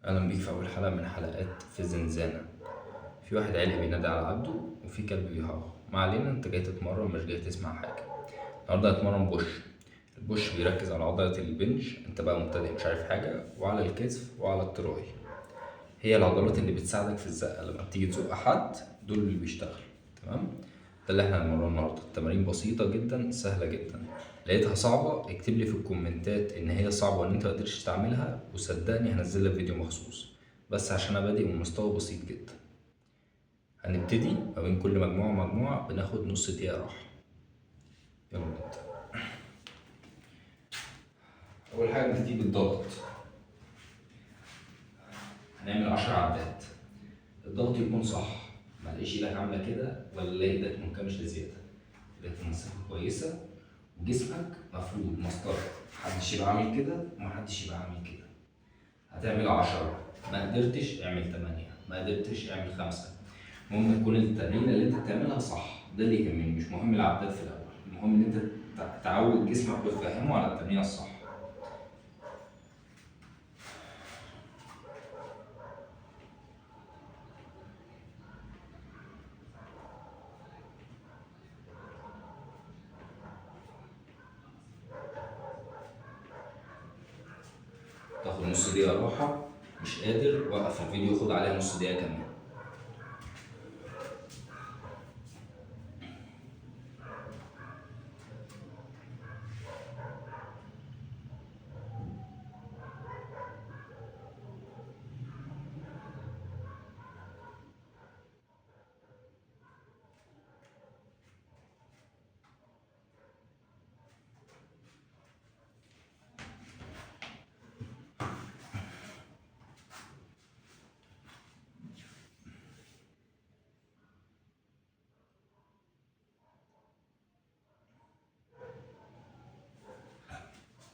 أهلا بيك في أول حلقة من حلقات في زنزانة. في واحد عيل بينادي على عبده وفي كلب بيهوهو. ما علينا، أنت جاي تتمرن مش جاي تسمع حاجة. النهاردة هتمرن بوش. البوش بيركز على عضلة البنش، أنت بقى مبتدئ مش عارف حاجة، وعلى الكتف وعلى التراي. هي العضلات اللي بتساعدك في الزقة لما بتيجي تزق حد، دول اللي بيشتغل. تمام. ده اللي احنا هنمرنه النهارده. التمارين بسيطة جدا، سهلة جدا. لقيتها صعبة اكتب لي في الكومنتات ان هي صعبة وان انت مقدرتش تعملها، وصدقني هنزل لك فيديو مخصوص. بس عشان انا بادئ من مستوى بسيط جدا. هنبتدي ما بين كل مجموعة ومجموعة بناخد نص دقيقة راحة. يلا نبدأ. أول حاجة نبتدي بالضغط. هنعمل 10 عدات. الضغط يكون صح، ما تلاقيش ايدك عاملة كده ولا ايدك منكمشة زيادة. ايدك مسافة كويسة وجسمك مفرود مسطرة. محدش يبقى عامل كده ومحدش يبقى عامل كده. هتعمل 10، ما قدرتش اعمل 8، ما قدرتش اعمل 5. المهم تكون التمرينة اللي انت بتعملها صح، ده اللي يهمني. مش مهم العدات في الاول، المهم ان انت تعود جسمك وتفهمه على التمرينة الصح. تاخد نص دقيقة راحة، مش قادر وقف الفيديو خد عليها نص دقيقة كمان.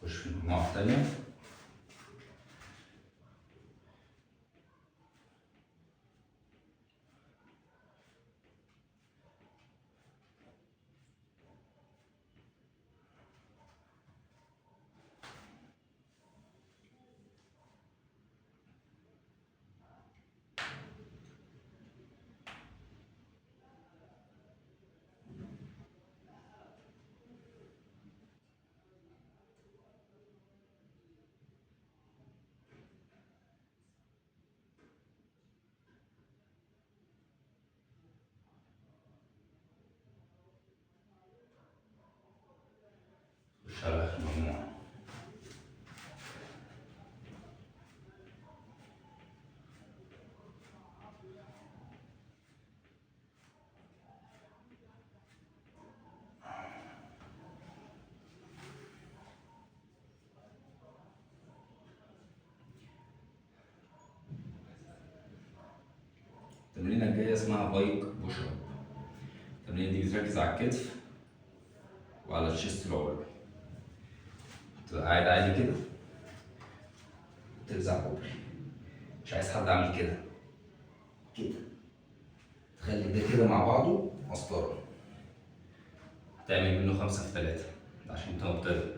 خش في المجموعة التانية. خش على آخر مجموعة. التمرينة الجاية اسمها بايك بوش اب. التمرينة دي بتركز على الكتف وعلى الشيست العلوي. تبقى قاعد عادي كده، ترزع كوبري. مش عايز حد عامل كده كده. تخلي ده كده مع بعضه مسطرة. هتعمل منه 5 في 3 عشان انت مبتدئ.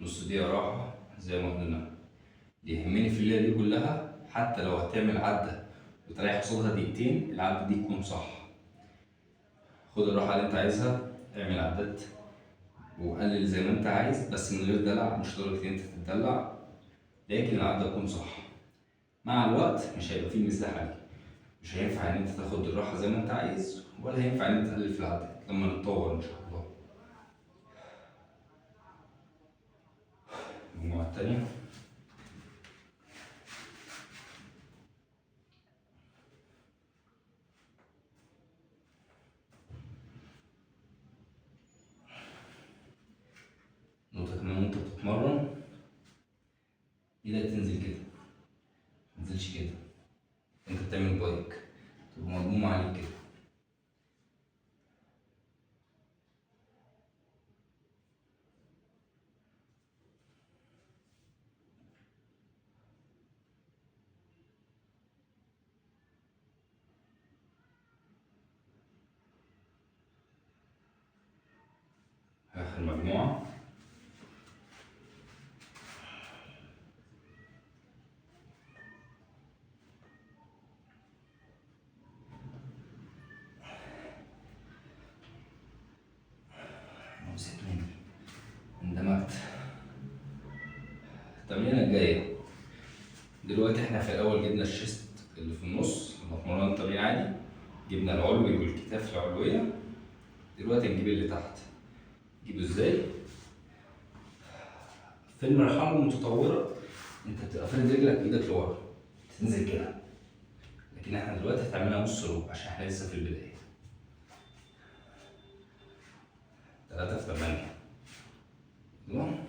نص دقيقة راحة زي ما قلنا. اللي يهمني في الليلة دي كلها، حتى لو هتعمل عدة وتريح قصادها دقيقتين، العدة دي تكون صح. خد الراحة اللي انت عايزها، اعمل عدات وقلل زي ما انت عايز، بس من غير دلع. مش لدرجة ان انت تتدلع، لكن العدة تكون صح. مع الوقت مش هيبقى فيه مزاح عليك. مش هينفع ان انت تاخد الراحة زي ما انت عايز، ولا هينفع ان انت تقلل في العدات لما نتطور ان شاء الله. المجموعة التانية. نقطة كمان وانت بتتمرن، ايدك تنزل كده، متنزلش كده. انت بتعمل بايك تبقى مضمومة عليك كده. مجموعة. نسيت مني، اندمجت. التمرينة الجاية دلوقتي احنا في الأول جبنا الشيست اللي في النص، لما اتمرنا التمرين عادي جبنا العلوي والكتاف العلوية. دلوقتي نجيب اللي تحت. نجيبه ازاي؟ في المرحلة المتطورة انت بتبقى فارد رجلك بايدك لورا تنزل كده، لكن احنا دلوقتي هتعملها نص روب عشان احنا لسه في البداية. 3 في 8. تمام؟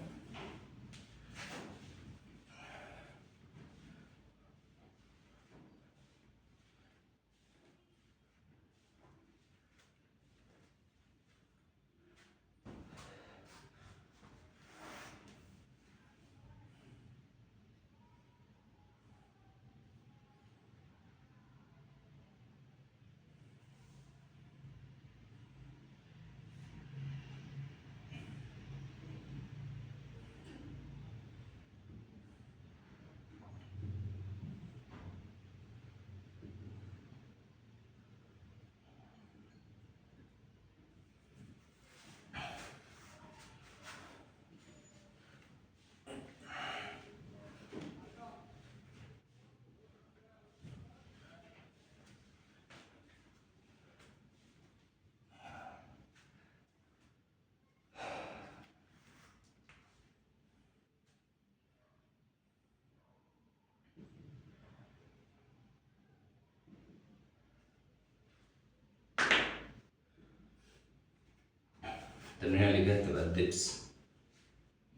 التمرينة اللي جاية تبقى الدبس،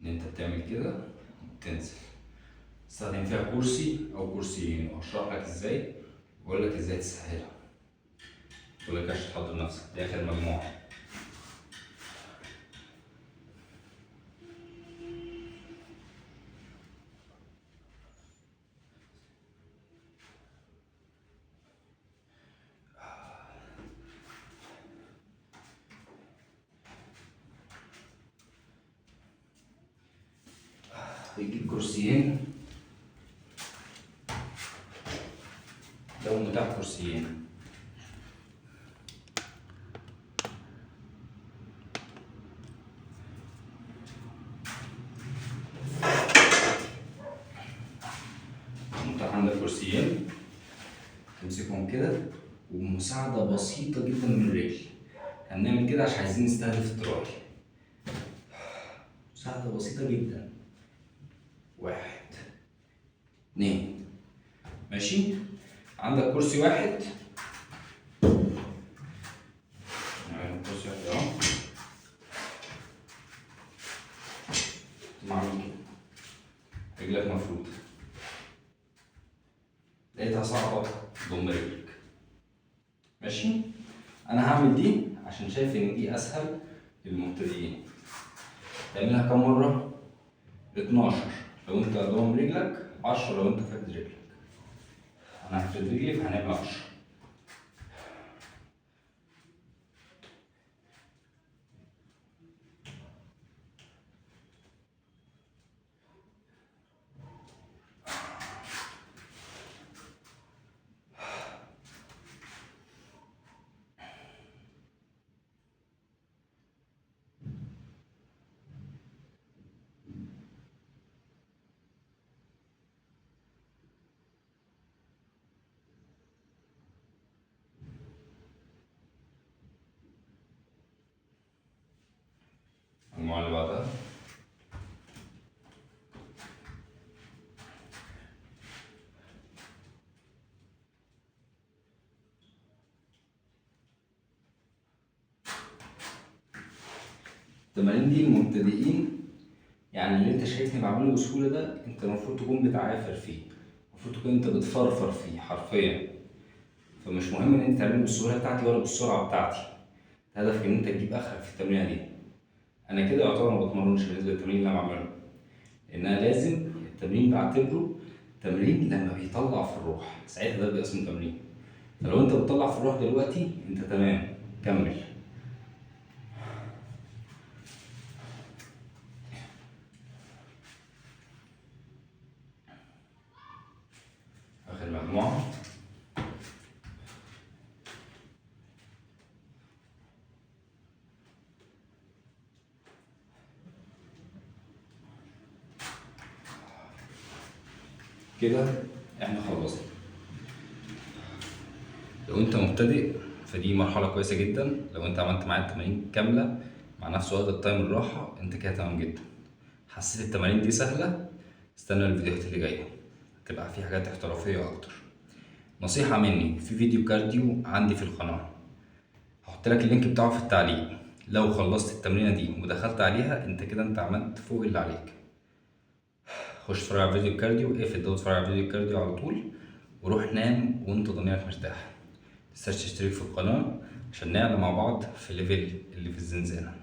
ان انت بتعمل كده وتنزل. تستخدم فيها كرسي او كرسيين، واشرح لك ازاي واقول لك ازاي تسهلها. بقول لك عشان تحضر نفسك. دي اخر مجموعة. بتجيب كرسيين، لو متاح كرسيين. متاح عندك كرسيين، تمسكهم كده وبمساعدة بسيطة جدا من الرجل. هنعمل كده عشان عايزين نستهدف التراي. مساعدة بسيطة جدا. 1 2. ماشي؟ عندك كرسي واحد، نعمل كرسي واحد اهو. معمول كده، رجلك مفروضة. لقيتها صعبة، ضم رجلك. ماشي؟ أنا هعمل دي عشان شايف إن دي أسهل للمبتدئين. تعملها كام مرة؟ 12 لو أنت ضم رجلك، 10 لو أنت فارد رجلك. أنا هفرد رجلي فهنعمل 10. المجموعة اللي بعدها. التمارين دي المبتدئين، يعني اللي انت شايفني بعمله بسهولة ده انت المفروض تكون بتعافر فيه، المفروض تكون انت بتفرفر فيه حرفيا. فمش مهم ان انت تعمله بالسهولة بتاعتي ولا بالسرعة بتاعتي. هدفك ان انت تجيب اخرك في التمرينة دي. انا كده يعتبر ما بتمرنش بالنسبة للتمرين اللي انا بعمله، لان انا لازم التمرين بعتبره تمرين لما بيطلع في الروح، ساعتها ده بيبقى اسمه تمرين. فلو انت بتطلع في الروح دلوقتي انت تمام، كمل. مجموعة. كده احنا خلصنا. لو انت مبتدئ فدي مرحلة كويسة جدا. لو انت عملت معايا التمارين كاملة مع نفس وقت التايم الراحة انت كده تمام جدا. حسيت التمارين دي سهلة، استنى الفيديوهات اللي جاية تبقى في حاجات احترافية اكتر. نصيحة مني، في فيديو كارديو عندي في القناة هحط لك اللينك بتاعه في التعليق. لو خلصت التمرينة دي ودخلت عليها انت كده انت عملت فوق اللي عليك. خش اتفرج على فيديو الكارديو، اقفل ده واتفرج على فيديو الكارديو على طول، وروح نام وانت ضميرك مرتاح. متنساش تشترك في القناة عشان نعلى مع بعض في الليفل اللي في الزنزانة.